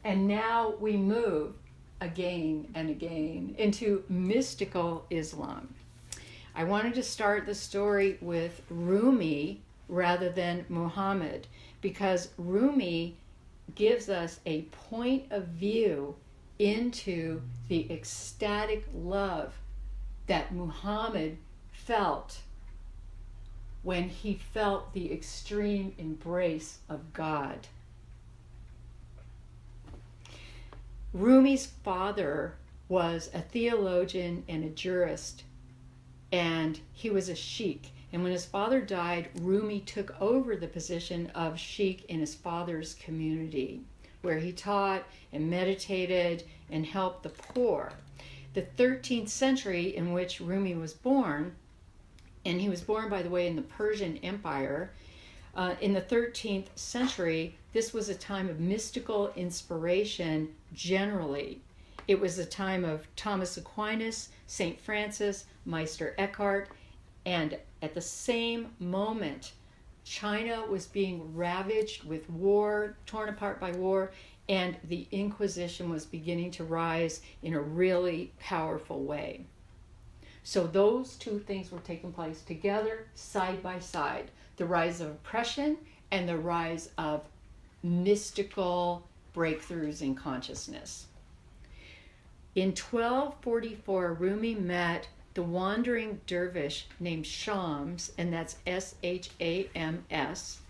And now we move again and again into mystical Islam. I wanted to start the story with Rumi rather than Muhammad, because Rumi gives us a point of view into the ecstatic love that Muhammad felt when he felt the extreme embrace of God. Rumi's father was a theologian and a jurist, and he was a sheikh. And when his father died, Rumi took over the position of sheikh in his father's community, where he taught and meditated and helped the poor. The 13th century in which Rumi was born, and he was born, by the way, in the Persian Empire, in the 13th century, this was a time of mystical inspiration generally. It was a time of Thomas Aquinas, St. Francis, Meister Eckhart, and at the same moment, China was being ravaged with war, torn apart by war, and the Inquisition was beginning to rise in a really powerful way. So those two things were taking place together, side by side. The rise of oppression and the rise of mystical breakthroughs in consciousness. In 1244, Rumi met the wandering dervish named Shams, and that's Shams,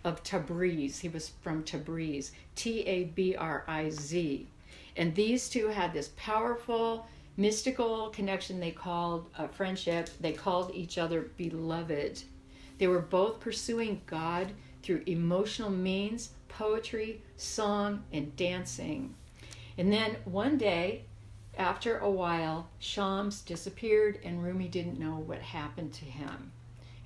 of Tabriz. He was from Tabriz, Tabriz. And these two had this powerful mystical connection they called friendship. They called each other beloved. They were both pursuing God through emotional means, poetry, song, and dancing. And then one day, after a while, Shams disappeared and Rumi didn't know what happened to him.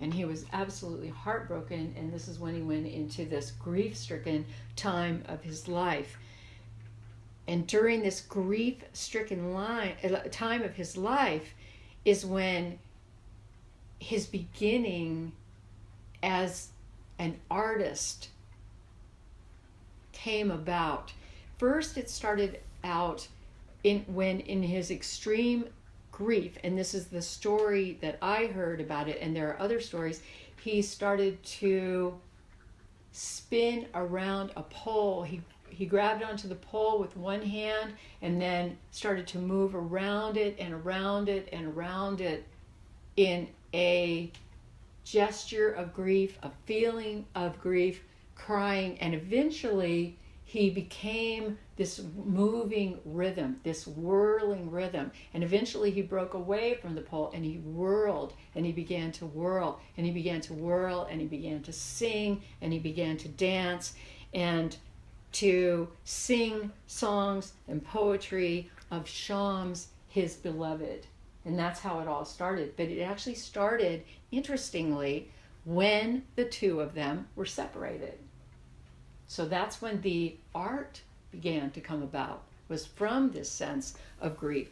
And he was absolutely heartbroken, and this is when he went into this grief-stricken time of his life. And during this grief-stricken time of his life is when his beginning as an artist came about. First, it started out when in his extreme grief, and this is the story that I heard about it, and there are other stories, he started to spin around a pole. He grabbed onto the pole with one hand and then started to move around it and around it and around it in a gesture of grief, a feeling of grief, crying, and eventually he became this moving rhythm, this whirling rhythm. And eventually he broke away from the pole and he whirled, and he began to whirl, and he began to whirl, and he began to sing, and he began to dance, and to sing songs and poetry of Shams, his beloved. And that's how it all started. But it actually started, interestingly, when the two of them were separated. So that's when the art began to come about, was from this sense of grief.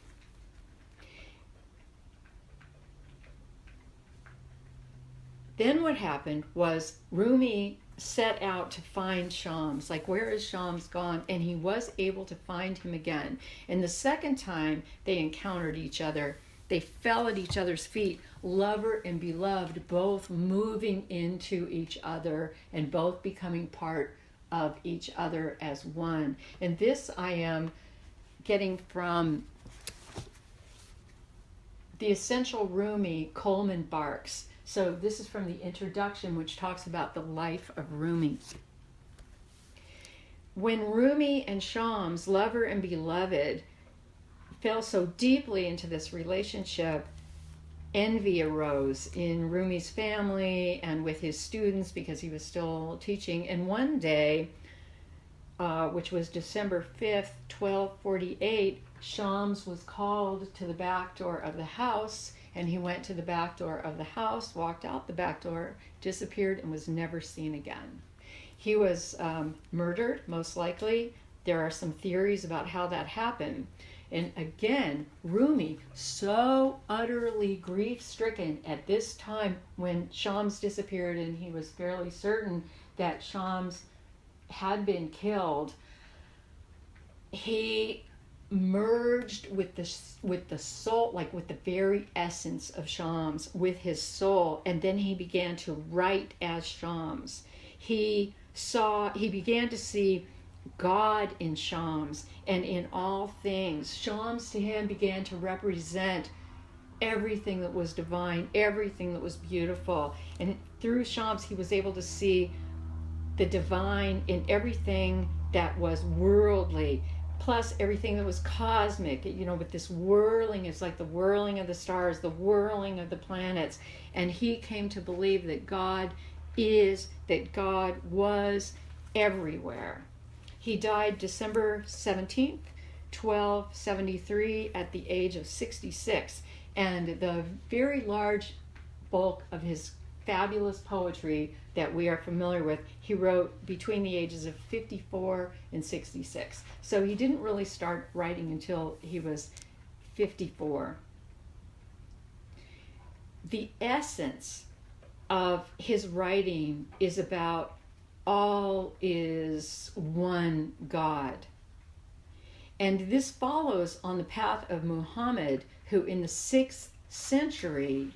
Then what happened was Rumi set out to find Shams, like, where is Shams gone? And he was able to find him again. And the second time they encountered each other, they fell at each other's feet, lover and beloved, both moving into each other and both becoming part of each other as one. And this I am getting from the Essential Rumi, Coleman Barks. So this is from the introduction, which talks about the life of Rumi. When Rumi and Shams, lover and beloved, fell so deeply into this relationship, envy arose in Rumi's family and with his students because he was still teaching. And one day, which was December 5th, 1248, Shams was called to the back door of the house, and he went to the back door of the house, walked out the back door, disappeared, and was never seen again. He was murdered, most likely. There are some theories about how that happened. And again, Rumi, so utterly grief-stricken at this time when Shams disappeared, and he was fairly certain that Shams had been killed, he merged with the soul, like with the very essence of Shams, with his soul, and then he began to write as Shams. He began to see God in Shams and in all things. Shams to him began to represent everything that was divine, everything that was beautiful. And through Shams, he was able to see the divine in everything that was worldly, plus everything that was cosmic, with this whirling. It's like the whirling of the stars, the whirling of the planets. And he came to believe that God was everywhere. He died December 17th, 1273, at the age of 66. And the very large bulk of his fabulous poetry that we are familiar with, he wrote between the ages of 54 and 66. So he didn't really start writing until he was 54. The essence of his writing is about all is one God. And this follows on the path of Muhammad, who in the 6th century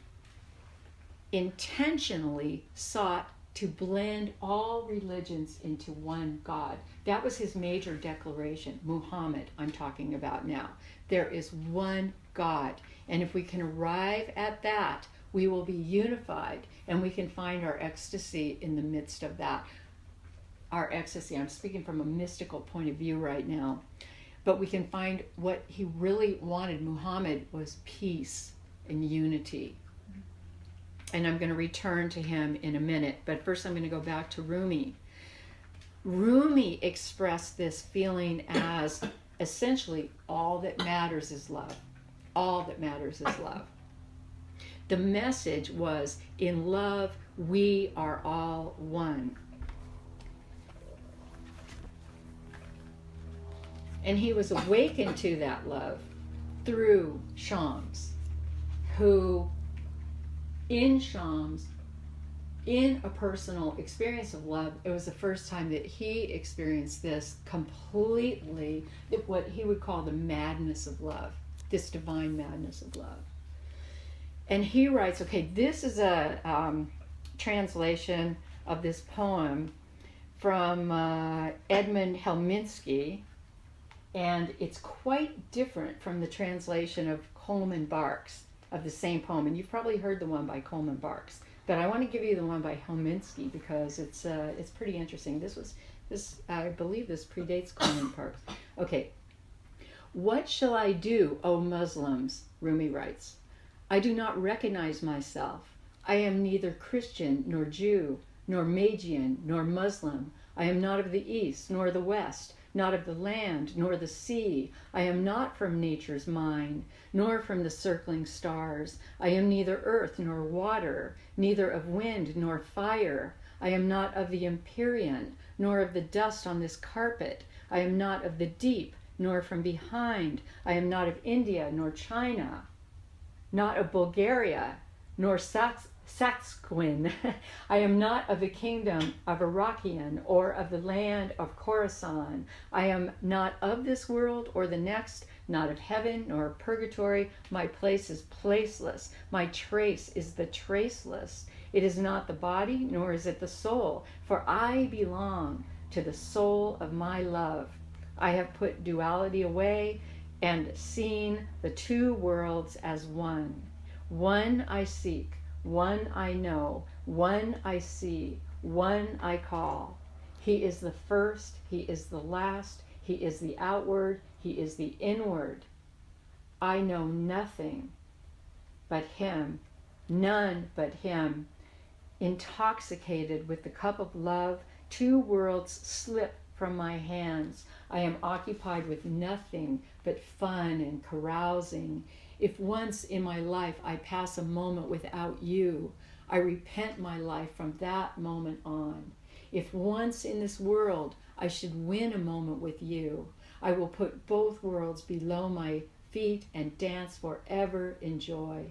intentionally sought to blend all religions into one God. That was his major declaration. Muhammad, I'm talking about now. There is one God. And if we can arrive at that, we will be unified, and we can find our ecstasy in the midst of that. Our ecstasy, I'm speaking from a mystical point of view right now, but we can find what he really wanted. Muhammad was peace and unity. And I'm going to return to him in a minute, but first I'm going to go back to Rumi. Rumi expressed this feeling as essentially all that matters is love. All that matters is love. The message was, in love, we are all one. And he was awakened to that love through Shams, who in Shams, in a personal experience of love, it was the first time that he experienced this completely, what he would call the madness of love, this divine madness of love. And he writes, okay, this is a translation of this poem from Edmund Helminski, and it's quite different from the translation of Coleman Barks of the same poem. And you've probably heard the one by Coleman Barks, but I want to give you the one by Helminski because it's pretty interesting. I believe this predates Coleman Barks. Okay. What shall I do, O Muslims? Rumi writes. I do not recognize myself. I am neither Christian nor Jew, nor Magian nor Muslim. I am not of the East nor the West, not of the land nor the sea. I am not from nature's mind, nor from the circling stars. I am neither earth nor water, neither of wind nor fire. I am not of the empyrean, nor of the dust on this carpet. I am not of the deep, nor from behind. I am not of India nor China, not of Bulgaria, nor Saxquin. I am not of the kingdom of Iraqian or of the land of Khorasan. I am not of this world or the next, not of heaven nor of purgatory. My place is placeless. My trace is the traceless. It is not the body, nor is it the soul, for I belong to the soul of my love. I have put duality away and seen the two worlds as one. One I seek, one I know, one I see, one I call. He is the first, he is the last, he is the outward, he is the inward. I know nothing but him, none but him. Intoxicated with the cup of love, two worlds slip from my hands. I am occupied with nothing but fun and carousing. If once in my life I pass a moment without you, I repent my life from that moment on. If once in this world I should win a moment with you, I will put both worlds below my feet and dance forever in joy.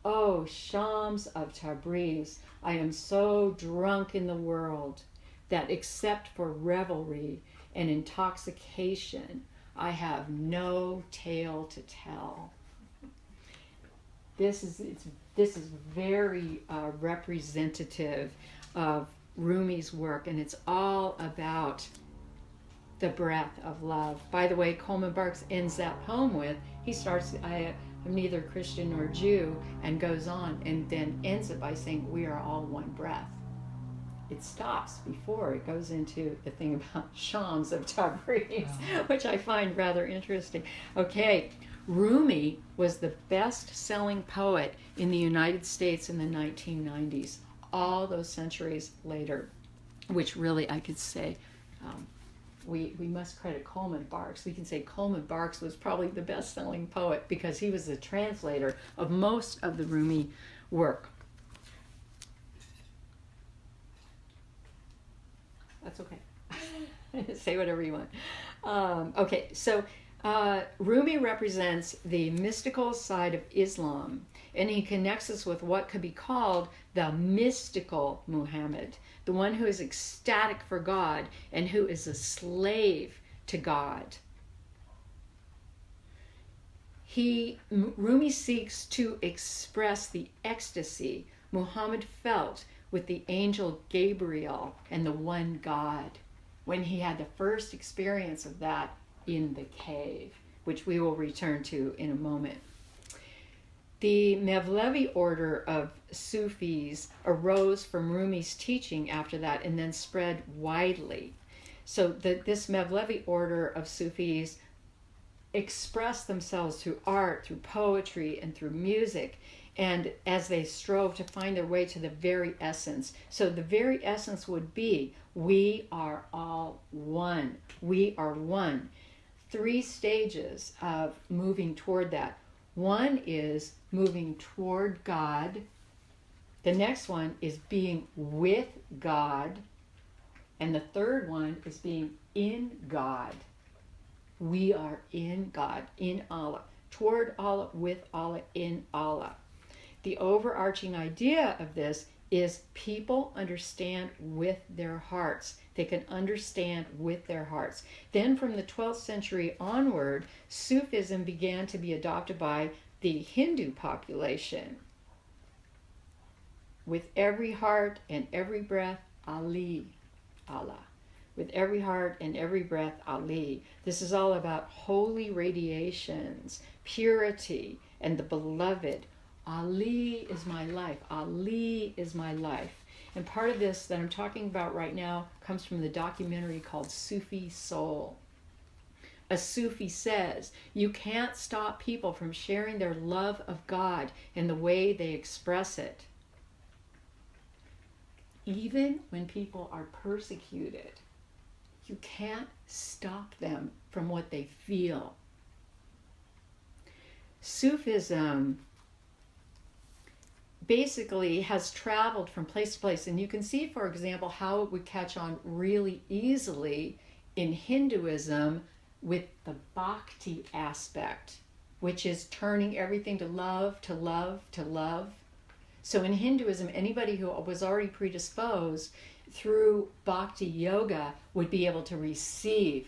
Oh, Shams of Tabriz, I am so drunk in the world that except for revelry and intoxication, I have no tale to tell. This is very representative of Rumi's work, and it's all about the breath of love. By the way, Coleman Barks ends that poem with, he starts, I'm neither Christian nor Jew, and goes on, and then ends it by saying, we are all one breath. It stops before it goes into the thing about Shams of Tabriz, which I find rather interesting. Okay, Rumi was the best-selling poet in the United States in the 1990s, all those centuries later, which really I could say we must credit Coleman Barks. We can say Coleman Barks was probably the best-selling poet because he was the translator of most of the Rumi work. That's okay. Say whatever you want. Okay, so Rumi represents the mystical side of Islam, and he connects us with what could be called the mystical Muhammad, the one who is ecstatic for God and who is a slave to God. Rumi seeks to express the ecstasy Muhammad felt with the angel Gabriel and the one God when he had the first experience of that in the cave, which we will return to in a moment. The Mevlevi order of Sufis arose from Rumi's teaching after that and then spread widely. So this Mevlevi order of Sufis expressed themselves through art, through poetry, and through music, and as they strove to find their way to the very essence. So the very essence would be, we are all one. We are one. 3 stages of moving toward that. One is moving toward God. The next one is being with God. And the third one is being in God. We are in God, in Allah. Toward Allah, with Allah, in Allah. The overarching idea of this is people understand with their hearts. They can understand with their hearts. Then from the 12th century onward, Sufism began to be adopted by the Hindu population. With every heart and every breath, Ali, Allah. With every heart and every breath, Ali. This is all about holy radiations, purity, and the beloved. Ali is my life. Ali is my life. And part of this that I'm talking about right now comes from the documentary called Sufi Soul. A Sufi says, you can't stop people from sharing their love of God in the way they express it. Even when people are persecuted, you can't stop them from what they feel. Sufism basically has traveled from place to place, and you can see, for example, how it would catch on really easily in Hinduism with the bhakti aspect, which is turning everything to love, to love, to love. So in Hinduism, anybody who was already predisposed through bhakti yoga would be able to receive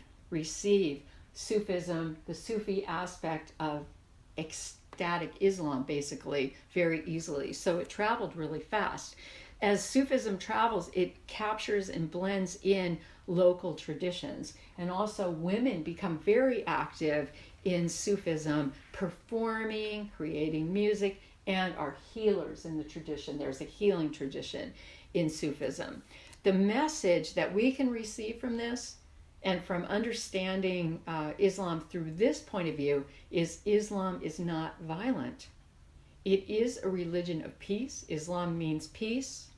Sufism, the Sufi aspect of ecstatic Islam, basically, very easily. So it traveled really fast. As Sufism travels, it captures and blends in local traditions. And also women become very active in Sufism, performing, creating music, and are healers in the tradition. There's a healing tradition in Sufism. The message that we can receive from this and from understanding Islam through this point of view is Islam is not violent. It is a religion of peace. Islam means peace.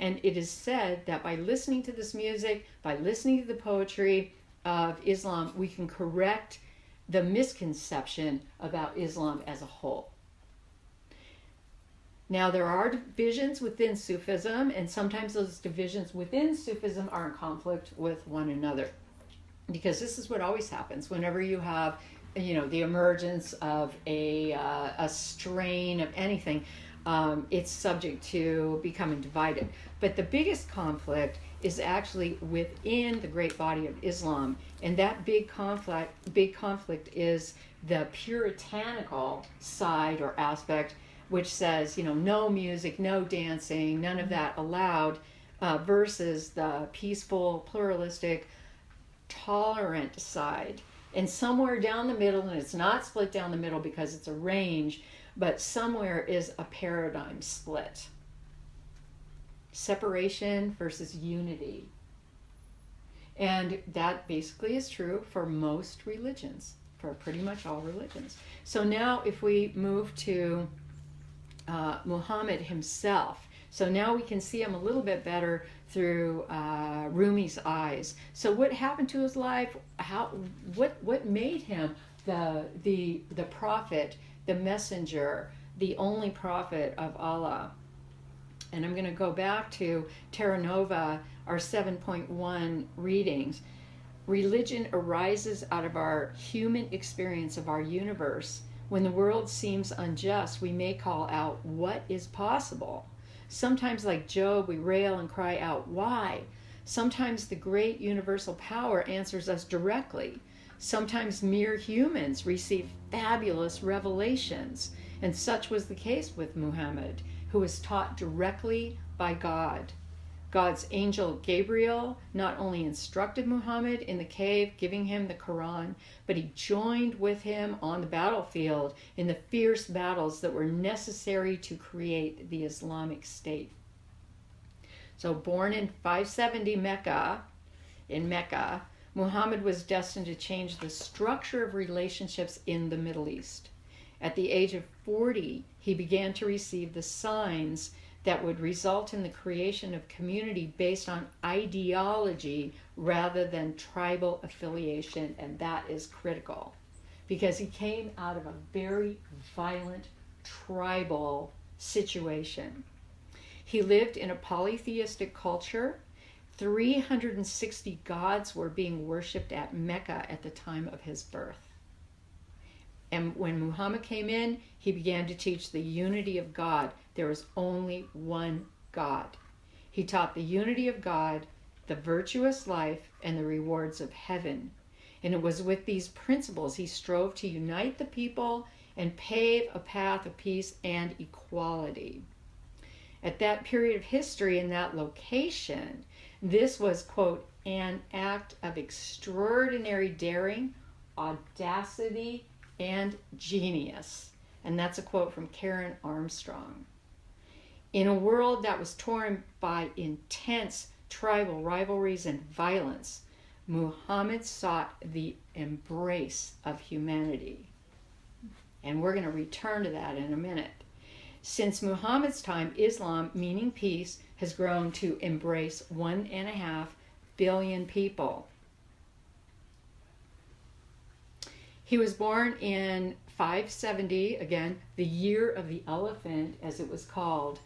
And it is said that by listening to this music, by listening to the poetry of Islam, we can correct the misconception about Islam as a whole. Now, there are divisions within Sufism, and sometimes those divisions within Sufism are in conflict with one another. Because this is what always happens whenever you have, the emergence of a strain of anything. It's subject to becoming divided. But the biggest conflict is actually within the great body of Islam. And that big conflict is the puritanical side or aspect, which says, no music, no dancing, none of that allowed, versus the peaceful, pluralistic, tolerant side. And somewhere down the middle, and it's not split down the middle because it's a range, but somewhere is a paradigm split. Separation versus unity. And that basically is true for most religions, for pretty much all religions. So now if we move to Muhammad himself, so now we can see him a little bit better through Rumi's eyes. So what happened to his life? What made him the prophet, the messenger, the only prophet of Allah? And I'm going to go back to Terra Nova, our 7.1 readings. Religion arises out of our human experience of our universe. When the world seems unjust, we may call out, what is possible? Sometimes, like Job, we rail and cry out, why? Sometimes the great universal power answers us directly. Sometimes mere humans receive fabulous revelations. And such was the case with Muhammad, who was taught directly by God. God's angel Gabriel not only instructed Muhammad in the cave, giving him the Quran, but he joined with him on the battlefield in the fierce battles that were necessary to create the Islamic State. So born in 570 in Mecca, Muhammad was destined to change the structure of relationships in the Middle East. At the age of 40, he began to receive the signs that would result in the creation of community based on ideology rather than tribal affiliation, and that is critical because he came out of a very violent tribal situation. He lived in a polytheistic culture. 360 gods were being worshipped at Mecca at the time of his birth. And when Muhammad came in, he began to teach the unity of God. There is only one God. He taught the unity of God, the virtuous life, and the rewards of heaven. And it was with these principles he strove to unite the people and pave a path of peace and equality. At that period of history in that location, this was, quote, an act of extraordinary daring, audacity, and genius. And that's a quote from Karen Armstrong. In a world that was torn by intense tribal rivalries and violence, Muhammad sought the embrace of humanity. And we're going to return to that in a minute. Since Muhammad's time, Islam, meaning peace, has grown to embrace 1.5 billion people. He was born in 570, again, the year of the elephant, as it was called.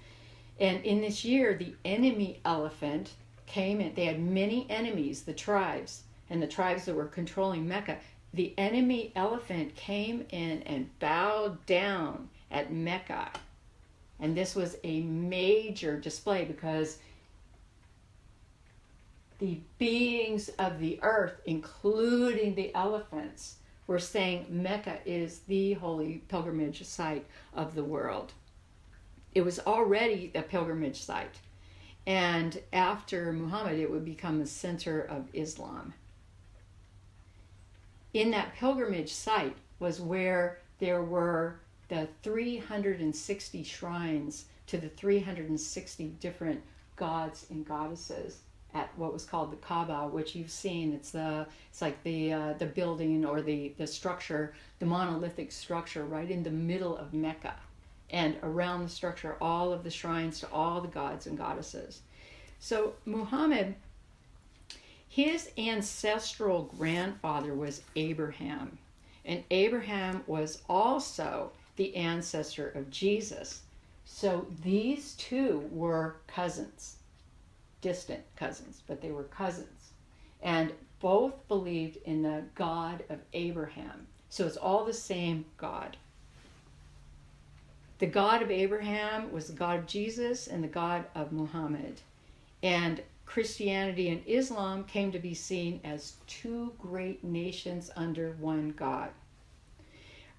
And in this year, the enemy elephant came in. They had many enemies, the tribes, and the tribes that were controlling Mecca. The enemy elephant came in and bowed down at Mecca. And this was a major display because the beings of the earth, including the elephants, were saying Mecca is the holy pilgrimage site of the world. It was already a pilgrimage site. And after Muhammad, it would become the center of Islam. In that pilgrimage site was where there were the 360 shrines to the 360 different gods and goddesses at what was called the Kaaba, which you've seen. It's like the building or the structure, the monolithic structure right in the middle of Mecca. And around the structure, all of the shrines to all the gods and goddesses. So Muhammad, his ancestral grandfather was Abraham. And Abraham was also the ancestor of Jesus. So these two were cousins. Distant cousins, but they were cousins. And both believed in the God of Abraham. So it's all the same God. The God of Abraham was the God of Jesus and the God of Muhammad. And Christianity and Islam came to be seen as two great nations under one God.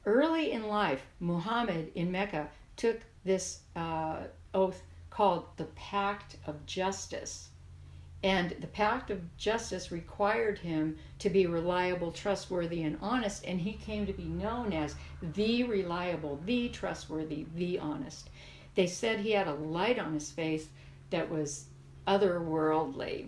Early in life, Muhammad in Mecca took this oath called the Pact of Justice. And the Pact of Justice required him to be reliable, trustworthy, and honest, and he came to be known as the reliable, the trustworthy, the honest. They said he had a light on his face that was otherworldly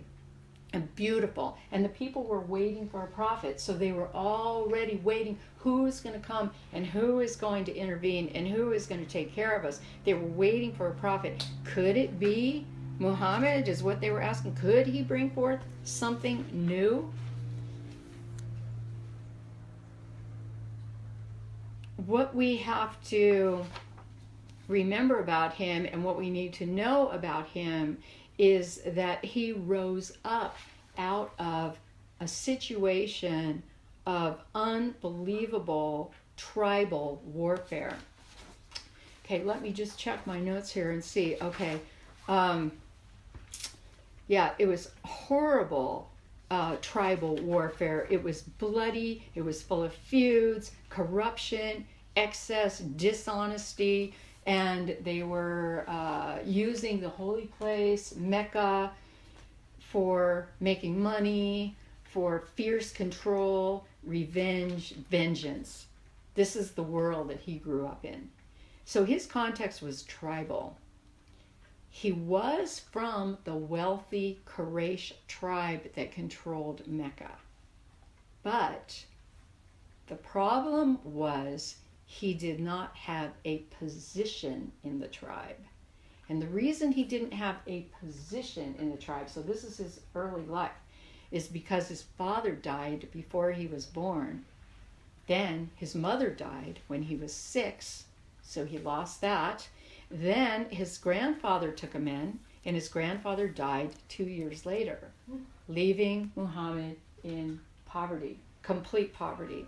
and beautiful, and the people were waiting for a prophet, so they were already waiting who is going to come and who is going to intervene and who is going to take care of us. They were waiting for a prophet. Could it be Muhammad, is what they were asking? Could he bring forth something new? What we have to remember about him and what we need to know about him is that he rose up out of a situation of unbelievable tribal warfare. Okay, let me just check my notes here and see. Okay, yeah, it was horrible tribal warfare. It was bloody, it was full of feuds, corruption, excess, dishonesty, and they were using the holy place, Mecca, for making money, for fierce control, revenge, vengeance. This is the world that he grew up in. So his context was tribal. He was from the wealthy Quraysh tribe that controlled Mecca. But the problem was he did not have a position in the tribe. And the reason he didn't have a position in the tribe, so this is his early life, is because his father died before he was born. Then his mother died when he was 6, so he lost that. Then his grandfather took him in, and his grandfather died 2 years later, leaving Muhammad in poverty, complete poverty.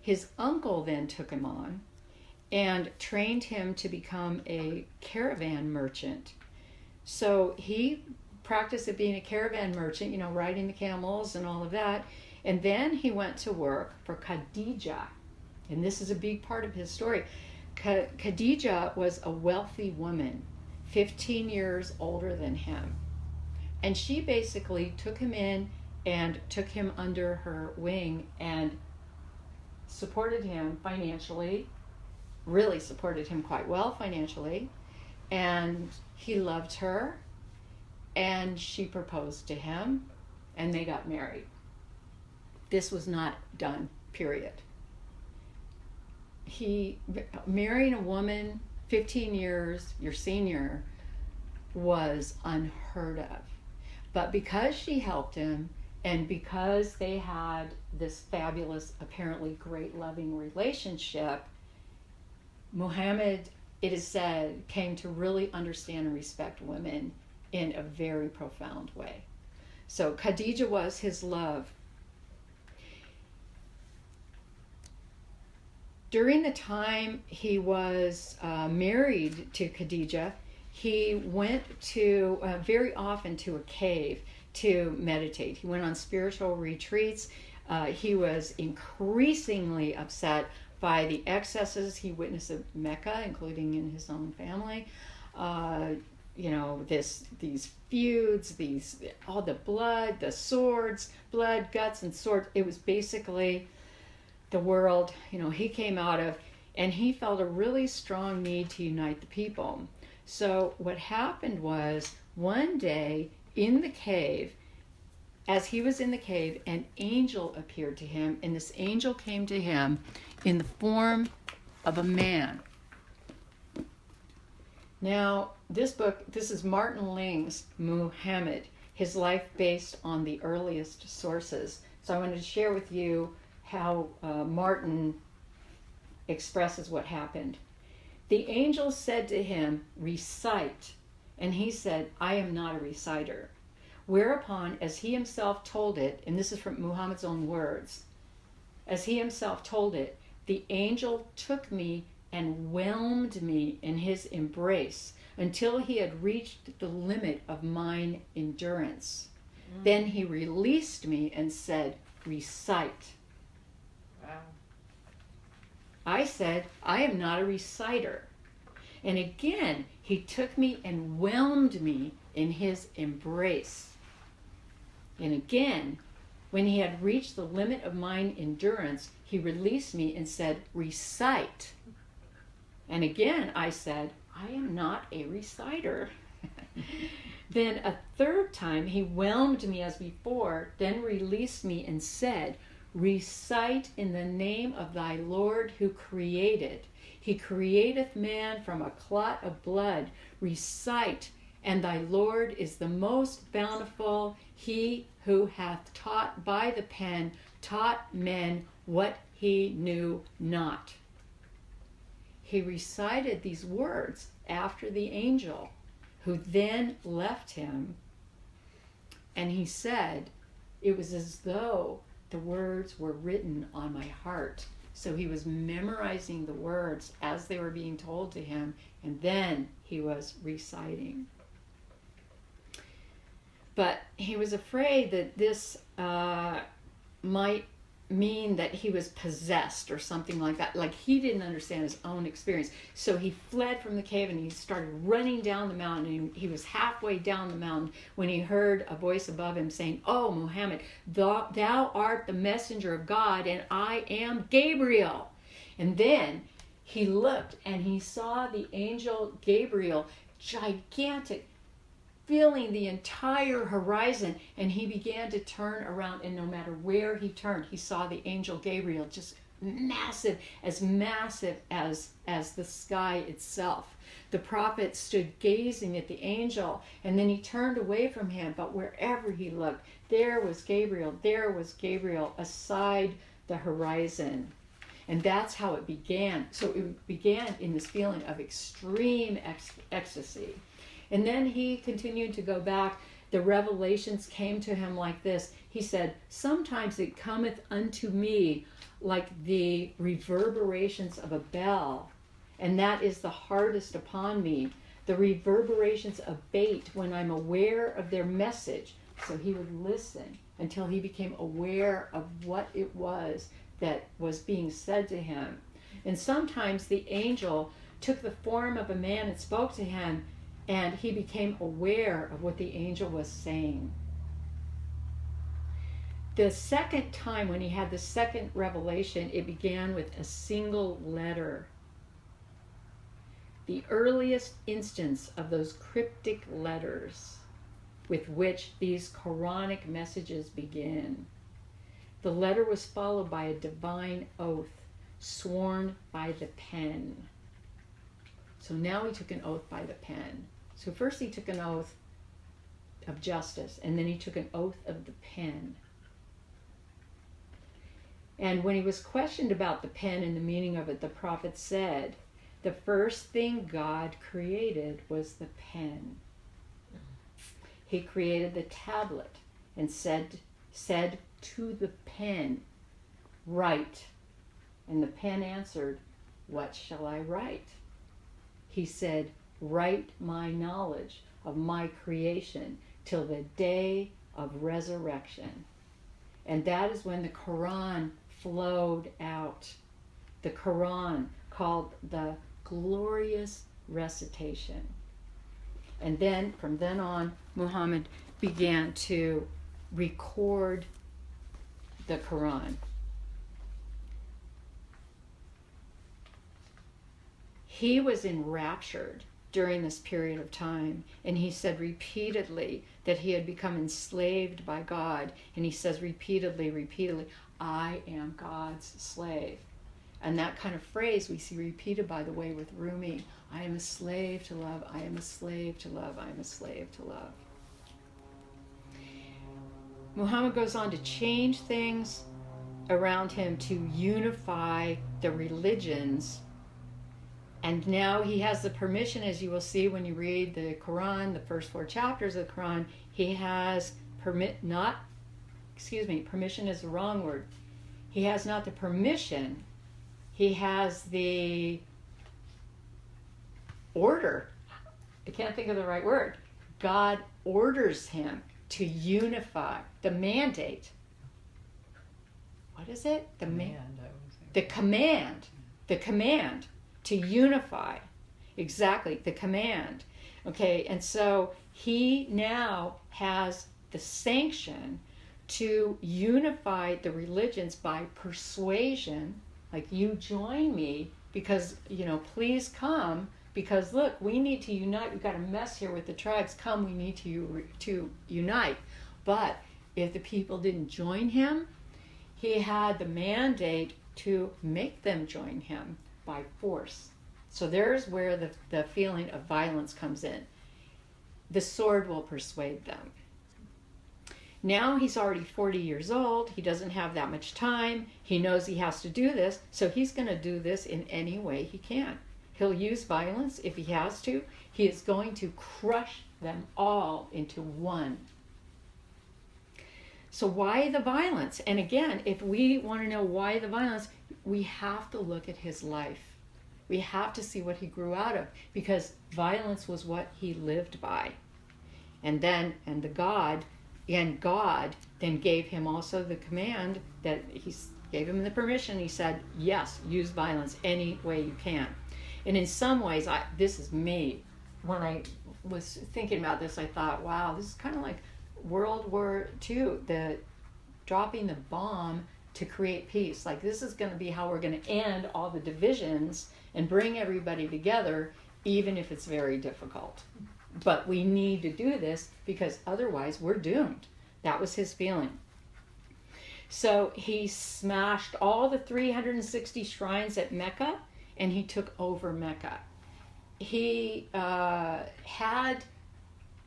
His uncle then took him on and trained him to become a caravan merchant. So he practiced at being a caravan merchant, riding the camels and all of that. And then he went to work for Khadija. And this is a big part of his story. Khadija was a wealthy woman, 15 years older than him. And she basically took him in and took him under her wing and supported him financially, really supported him quite well financially. And he loved her, and she proposed to him, and they got married. This was not done, period. Marrying a woman 15 years your senior was unheard of. But because she helped him, and because they had this fabulous, apparently great loving relationship, Muhammad, it is said, came to really understand and respect women in a very profound way. So Khadija was his love. During the time he was married to Khadija, he went to very often to a cave to meditate. He went on spiritual retreats. He was increasingly upset by the excesses he witnessed at Mecca, including in his own family. These feuds, all the blood, the swords, blood, guts, and swords. It was basically the world, he came out of, and he felt a really strong need to unite the people. So what happened was, one day in the cave, as he was in the cave, an angel appeared to him, and this angel came to him in the form of a man. Now, this is Martin Ling's Muhammad, his life based on the earliest sources. So I wanted to share with you how Martin expresses what happened. The angel said to him, "Recite." And he said, "I am not a reciter." Whereupon, as he himself told it, and this is from Muhammad's own words, as he himself told it, the angel took me and whelmed me in his embrace until he had reached the limit of mine endurance. Then he released me and said, recite. Wow. I said, I am not a reciter. And again, he took me and whelmed me in his embrace. And again, when he had reached the limit of mine endurance, he released me and said, recite. And again, I said, I am not a reciter. Then a third time, he whelmed me as before, then released me and said, recite in the name of thy Lord who created. He createth man from a clot of blood. Recite, and thy Lord is the most bountiful, he who hath taught by the pen, taught men what he knew not. He recited these words after the angel, who then left him, and he said, it was as though the words were written on my heart. So he was memorizing the words as they were being told to him, and then he was reciting. But he was afraid that this might mean that he was possessed or something like that. Like, he didn't understand his own experience. So he fled from the cave and he started running down the mountain. And he was halfway down the mountain when he heard a voice above him saying, "Oh, Muhammad, thou art the messenger of God, and I am Gabriel." And then he looked and he saw the angel Gabriel, gigantic, filling the entire horizon, and he began to turn around, and no matter where he turned, he saw the angel Gabriel, just massive as the sky itself. The prophet stood gazing at the angel, and then he turned away from him, but wherever he looked, there was Gabriel aside the horizon. And that's how it began. So it began in this feeling of extreme ecstasy. And then he continued to go back. The revelations came to him like this. He said, "Sometimes it cometh unto me like the reverberations of a bell, and that is the hardest upon me. The reverberations abate when I'm aware of their message." So he would listen until he became aware of what it was that was being said to him. And sometimes the angel took the form of a man and spoke to him, and he became aware of what the angel was saying. The second time when he had the second revelation, it began with a single letter. The earliest instance of those cryptic letters with which these Quranic messages begin. The letter was followed by a divine oath sworn by the pen. So now he took an oath by the pen. So first he took an oath of justice, and then he took an oath of the pen. And when he was questioned about the pen and the meaning of it, the prophet said, the first thing God created was the pen. He created the tablet and said to the pen, "Write." And the pen answered, "What shall I write?" He said, "Write my knowledge of my creation till the day of resurrection." And that is when the Quran flowed out. The Quran, called the glorious recitation. And then, from then on, Muhammad began to record the Quran. He was enraptured during this period of time, and he said repeatedly that he had become enslaved by God, and he says repeatedly, "I am God's slave." And that kind of phrase we see repeated, by the way, with Rumi. I am a slave to love, I am a slave to love, I am a slave to love. Muhammad goes on to change things around him to unify the religions. And now he has the permission, as you will see when you read the Quran, the first 4 chapters of the Quran, he has permission is the wrong word. He has not the permission, he has the order. I can't think of the right word. God orders him to unify. The mandate. What is it? The command. The command to unify. Exactly, the command. Okay, and so he now has the sanction to unify the religions by persuasion, like you join me because, please come, because look, we need to unite. We've got a mess here with the tribes. Come, we need to unite. But if the people didn't join him, he had the mandate to make them join him by force. So there's where the feeling of violence comes in. The sword will persuade them. Now he's already 40 years old. He doesn't have that much time. He knows he has to do this, so he's going to do this in any way he can. He'll use violence if he has to. He is going to crush them all into one. So why the violence? And again, if we want to know why the violence, we have to look at his life. We have to see what he grew out of, because violence was what he lived by. And God then gave him also the command that he gave him the permission. He said, yes, use violence any way you can. And in some ways, this is me. When I was thinking about this, I thought, wow, this is kind of like World War II, the dropping the bomb to create peace. Like, this is going to be how we're going to end all the divisions and bring everybody together, even if it's very difficult. But we need to do this because otherwise we're doomed. That was his feeling. So he smashed all the 360 shrines at Mecca, and he took over Mecca. He had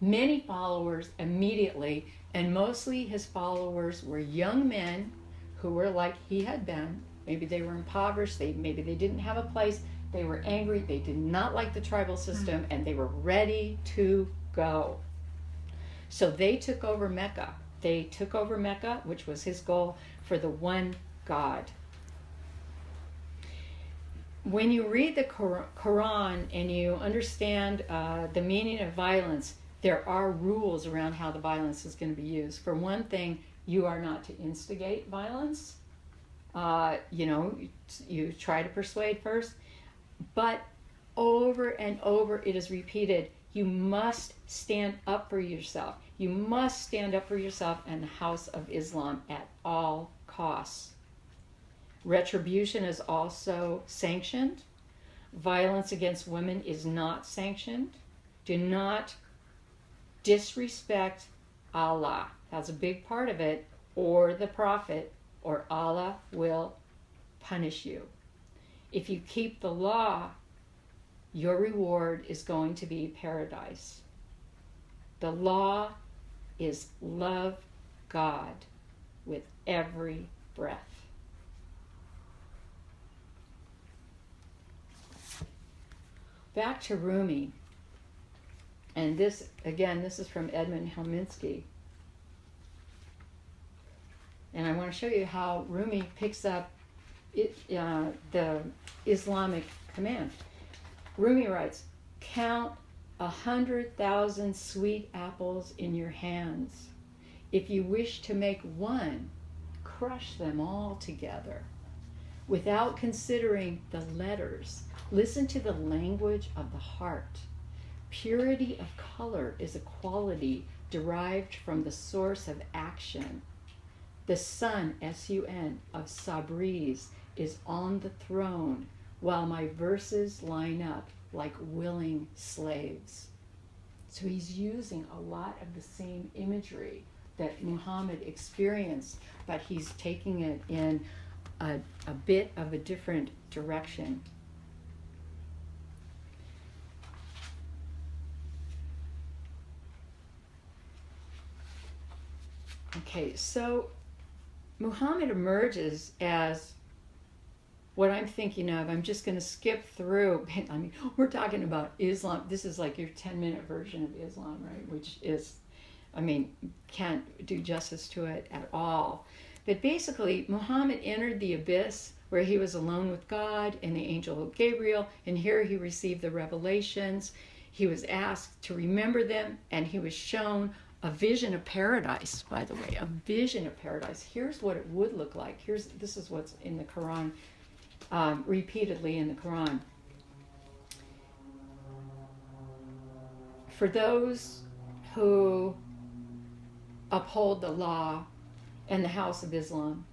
many followers immediately, and mostly his followers were young men who were like he had been. Maybe they were impoverished, maybe they didn't have a place, they were angry, they did not like the tribal system, and they were ready to go. So they took over Mecca. They took over Mecca, which was his goal, for the one God. When you read the Quran and you understand the meaning of violence, there are rules around how the violence is going to be used. For one thing, you are not to instigate violence. You try to persuade first. But over and over it is repeated, you must stand up for yourself. You must stand up for yourself and the house of Islam at all costs. Retribution is also sanctioned. Violence against women is not sanctioned. Do not disrespect Allah. That's a big part of it, or the Prophet, or Allah will punish you. If you keep the law, your reward is going to be paradise. The law is love God with every breath. Back to Rumi. And this, again, this is from Edmund Helminski. And I want to show you how Rumi picks up the Islamic command. Rumi writes, count 100,000 sweet apples in your hands. If you wish to make one, crush them all together. Without considering the letters, listen to the language of the heart. Purity of color is a quality derived from the source of action. The sun, S-U-N, of Tabriz is on the throne, while my verses line up like willing slaves. So he's using a lot of the same imagery that Muhammad experienced, but he's taking it in a bit of a different direction. Okay, so Muhammad emerges as what I'm thinking of. I'm just going to skip through. I mean, we're talking about Islam. This is like your 10-minute version of Islam, right? Which is, I mean, can't do justice to it at all. But basically, Muhammad entered the abyss where he was alone with God and the angel Gabriel, and here he received the revelations. He was asked to remember them, and he was shown a vision of paradise, by the way, a vision of paradise. Here's what it would look like. This is what's in the Quran, repeatedly in the Quran. For those who uphold the law and the house of Islam,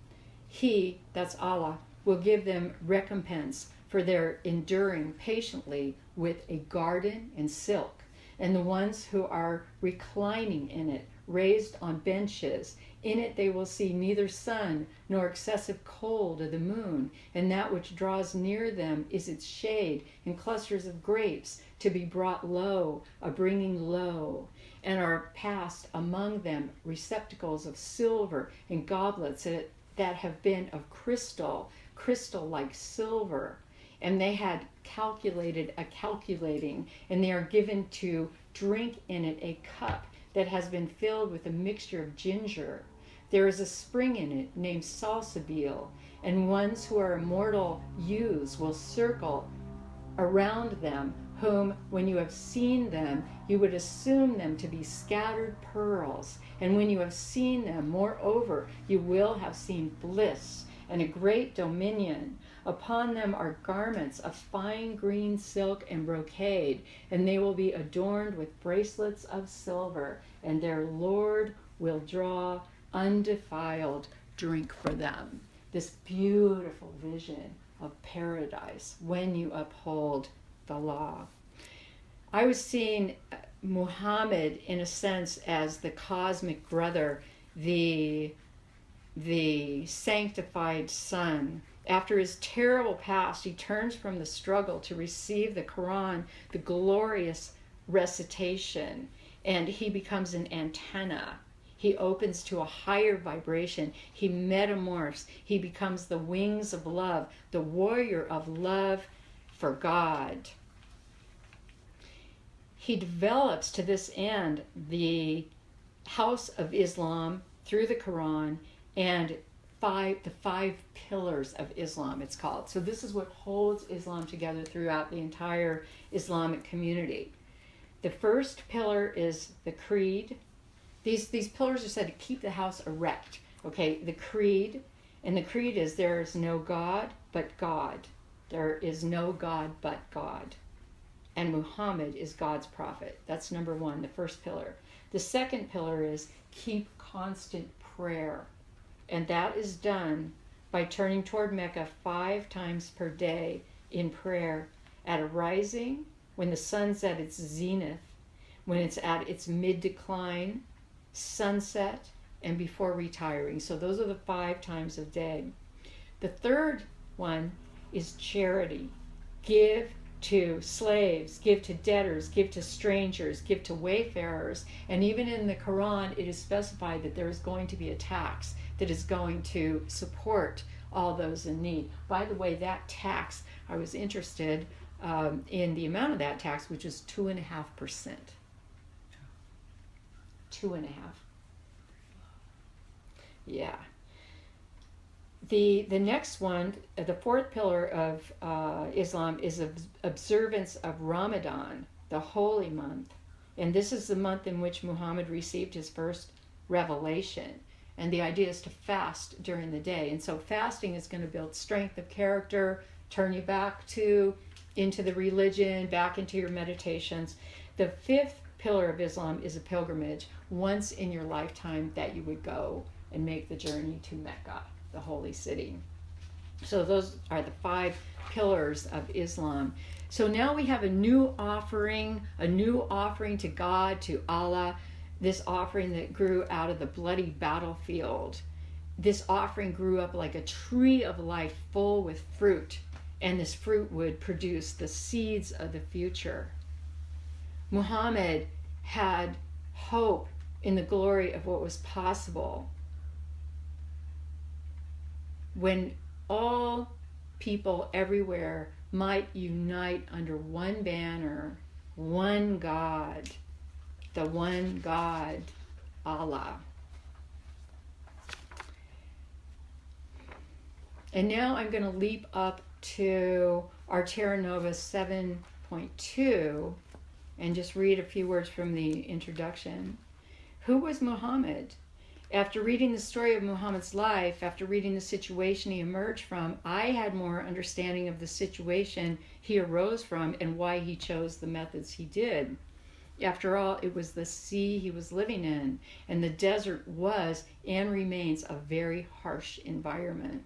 He, that's Allah, will give them recompense for their enduring patiently with a garden in silk, and the ones who are reclining in it, raised on benches. In it they will see neither sun nor excessive cold of the moon, and that which draws near them is its shade, and clusters of grapes to be brought low, a bringing low, and are passed among them receptacles of silver and goblets that have been of crystal like silver. And they had calculated a calculating, and they are given to drink in it a cup that has been filled with a mixture of ginger. There is a spring in it named Salsabil, and ones who are immortal youths will circle around them, whom, when you have seen them, you would assume them to be scattered pearls. And when you have seen them, moreover, you will have seen bliss and a great dominion. Upon them are garments of fine green silk and brocade, and they will be adorned with bracelets of silver, and their Lord will draw undefiled drink for them. This beautiful vision of paradise when you uphold the law. I was seeing Muhammad in a sense as the cosmic brother, the sanctified son. After his terrible past, he turns from the struggle to receive the Quran, the glorious recitation, and he becomes an antenna. He opens to a higher vibration. He metamorphs. He becomes the wings of love, the warrior of love for God. He develops to this end the house of Islam through the Quran and the five pillars of Islam, it's called. So this is what holds Islam together throughout the entire Islamic community. The first pillar is the creed. These pillars are said to keep the house erect. Okay, the creed, and the creed is there is no God but God. There is no God but God. And Muhammad is God's prophet. That's number one, the first pillar. The second pillar is keep constant prayer. And that is done by turning toward Mecca 5 times per day in prayer, at a rising, when the sun's at its zenith, when it's at its mid-decline, sunset, and before retiring. So those are the 5 times a day. The third one is charity. Give to slaves, give to debtors, give to strangers, give to wayfarers. And even in the Quran, it is specified that there is going to be a tax that is going to support all those in need. By the way, that tax, I was interested in the amount of that tax, which is 2.5%. 2.5%. Yeah. The next one, the fourth pillar of Islam, is observance of Ramadan, the holy month. And this is the month in which Muhammad received his first revelation. And the idea is to fast during the day. And so fasting is going to build strength of character, turn you back into the religion, back into your meditations. The fifth pillar of Islam is a pilgrimage, once in your lifetime, that you would go and make the journey to Mecca, the holy city. So those are the 5 pillars of Islam. So now we have a new offering to God, to Allah, this offering that grew out of the bloody battlefield. This offering grew up like a tree of life full with fruit, and this fruit would produce the seeds of the future. Muhammad had hope in the glory of what was possible when all people everywhere might unite under one banner, one God, the one God, Allah. And now I'm going to leap up to our Terra Nova 7.2 and just read a few words from the introduction. Who was Muhammad? After reading the story of Muhammad's life, after reading the situation he emerged from, I had more understanding of the situation he arose from and why he chose the methods he did. After all, it was the sea he was living in, and the desert was and remains a very harsh environment.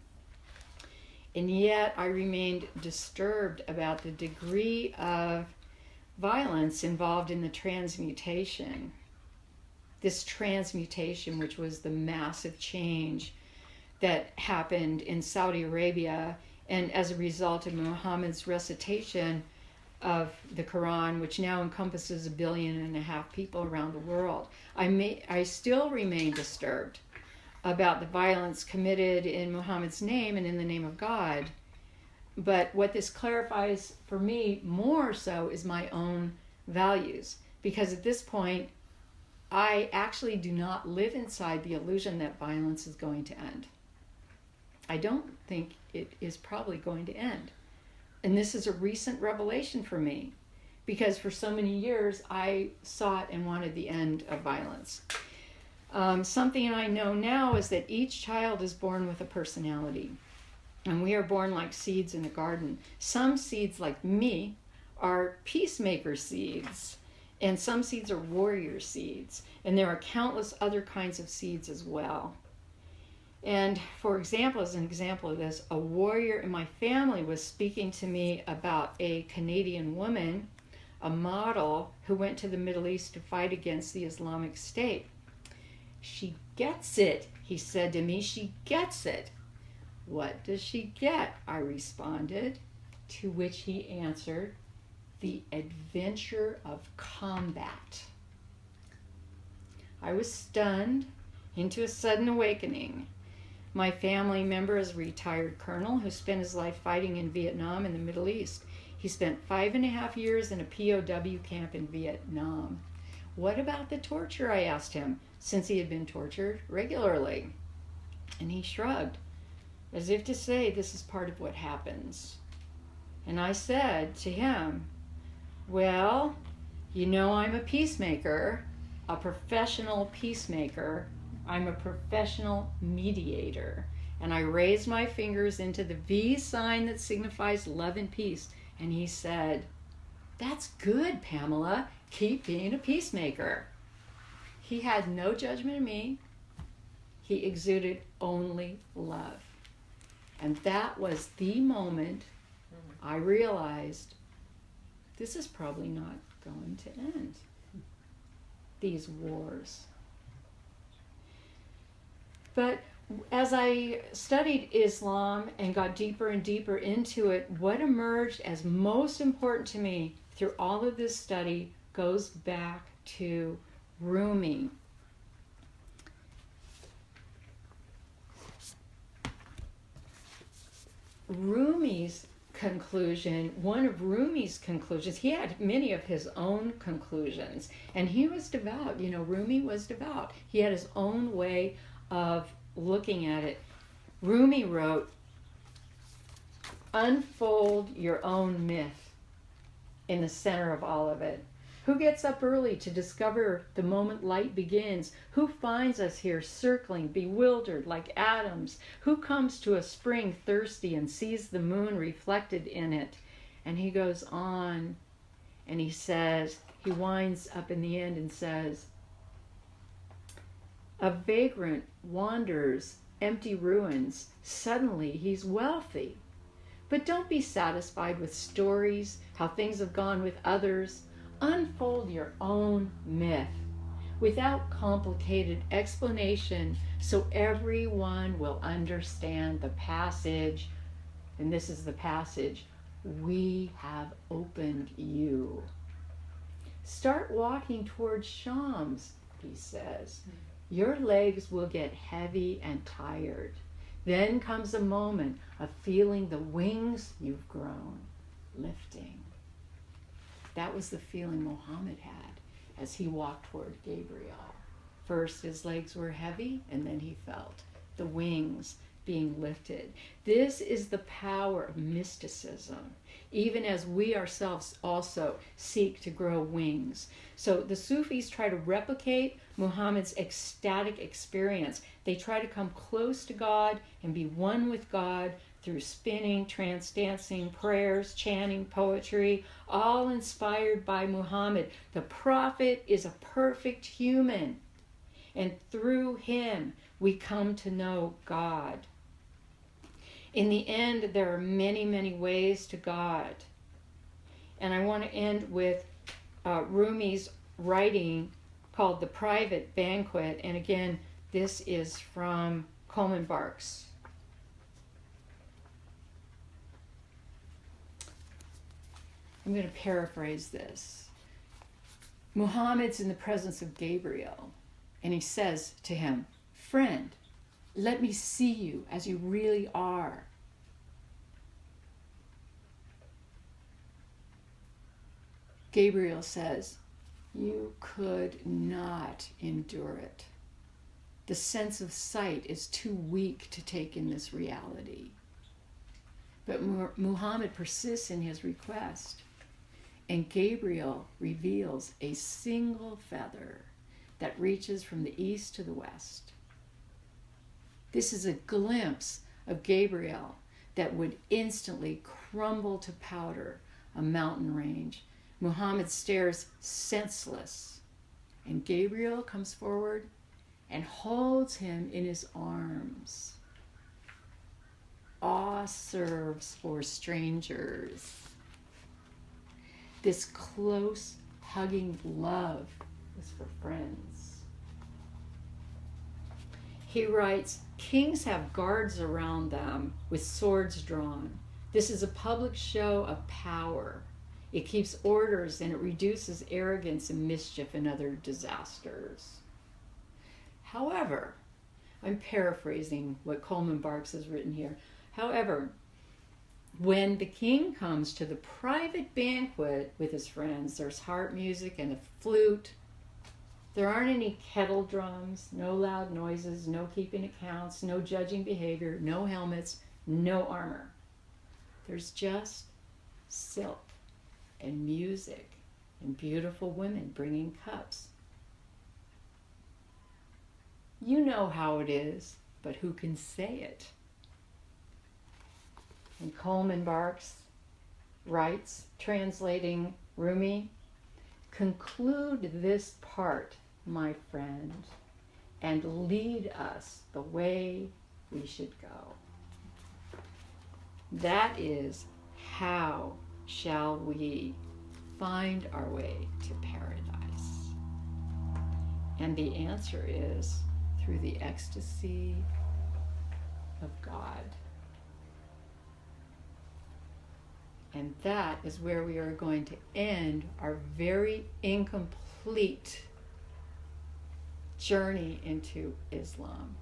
And yet I remained disturbed about the degree of violence involved in the transmutation. This transmutation, which was the massive change that happened in Saudi Arabia, and as a result of Muhammad's recitation of the Quran, which now encompasses 1.5 billion people around the world. I still remain disturbed about the violence committed in Muhammad's name and in the name of God. But what this clarifies for me more so is my own values. Because at this point, I actually do not live inside the illusion that violence is going to end. I don't think it is probably going to end. And this is a recent revelation for me, because for so many years I sought and wanted the end of violence. Something I know now is that each child is born with a personality, and we are born like seeds in a garden. Some seeds, like me, are peacemaker seeds, and some seeds are warrior seeds, and there are countless other kinds of seeds as well. And for example, as an example of this, a warrior in my family was speaking to me about a Canadian woman, a model, who went to the Middle East to fight against the Islamic State. She gets it, he said to me, she gets it. What does she get? I responded, to which he answered, the adventure of combat. I was stunned into a sudden awakening. My family member is a retired colonel who spent his life fighting in Vietnam and the Middle East. He spent 5.5 years in a POW camp in Vietnam. What about the torture, I asked him, since he had been tortured regularly. And he shrugged, as if to say this is part of what happens. And I said to him, well, you know, I'm a peacemaker, a professional peacemaker. I'm a professional mediator. And I raised my fingers into the V sign that signifies love and peace. And he said, that's good, Pamela. Keep being a peacemaker. He had no judgment of me. He exuded only love. And that was the moment I realized this is probably not going to end, these wars. But as I studied Islam and got deeper and deeper into it, what emerged as most important to me through all of this study goes back to Rumi. Rumi's conclusion, one of Rumi's conclusions, he had many of his own conclusions, and he was devout. You know, Rumi was devout. He had his own way of looking at it. Rumi wrote, unfold your own myth in the center of all of it. Who gets up early to discover the moment light begins? Who finds us here circling, bewildered like atoms? Who comes to a spring thirsty and sees the moon reflected in it? And he goes on and he says, he winds up in the end and says, a vagrant wanders empty ruins. Suddenly he's wealthy. But don't be satisfied with stories, how things have gone with others. Unfold your own myth without complicated explanation, so everyone will understand the passage. And this is the passage, we have opened you. Start walking towards Shams, he says. Your legs will get heavy and tired. Then comes a moment of feeling the wings you've grown lifting. That was the feeling Muhammad had as he walked toward Gabriel. First his legs were heavy, and then he felt the wings being lifted. This is the power of mysticism, even as we ourselves also seek to grow wings. So the Sufis try to replicate Muhammad's ecstatic experience. They try to come close to God and be one with God through spinning, trance dancing, prayers, chanting, poetry, all inspired by Muhammad. The prophet is a perfect human, and through him we come to know God. In the end, there are many, many ways to God. And I want to end with Rumi's writing called The Private Banquet. And again, this is from Coleman Barks. I'm going to paraphrase this. Muhammad's in the presence of Gabriel, and he says to him, "Friend, let me see you as you really are." Gabriel says, "You could not endure it. The sense of sight is too weak to take in this reality." But Muhammad persists in his request, and Gabriel reveals a single feather that reaches from the east to the west. This is a glimpse of Gabriel that would instantly crumble to powder a mountain range. Muhammad stares senseless, and Gabriel comes forward and holds him in his arms. Awe serves for strangers. This close, hugging love is for friends. He writes, "Kings have guards around them with swords drawn. This is a public show of power. It keeps orders and it reduces arrogance and mischief and other disasters." However, I'm paraphrasing what Coleman Barks has written here. However, when the king comes to the private banquet with his friends, there's harp music and a flute. There aren't any kettle drums, no loud noises, no keeping accounts, no judging behavior, no helmets, no armor. There's just silk and music and beautiful women bringing cups. You know how it is, but who can say it? And Coleman Barks writes, translating Rumi, "Conclude this part, my friend, and lead us the way we should go." That is, how shall we find our way to paradise? And the answer is through the ecstasy of God. And that is where we are going to end our very incomplete journey into Islam.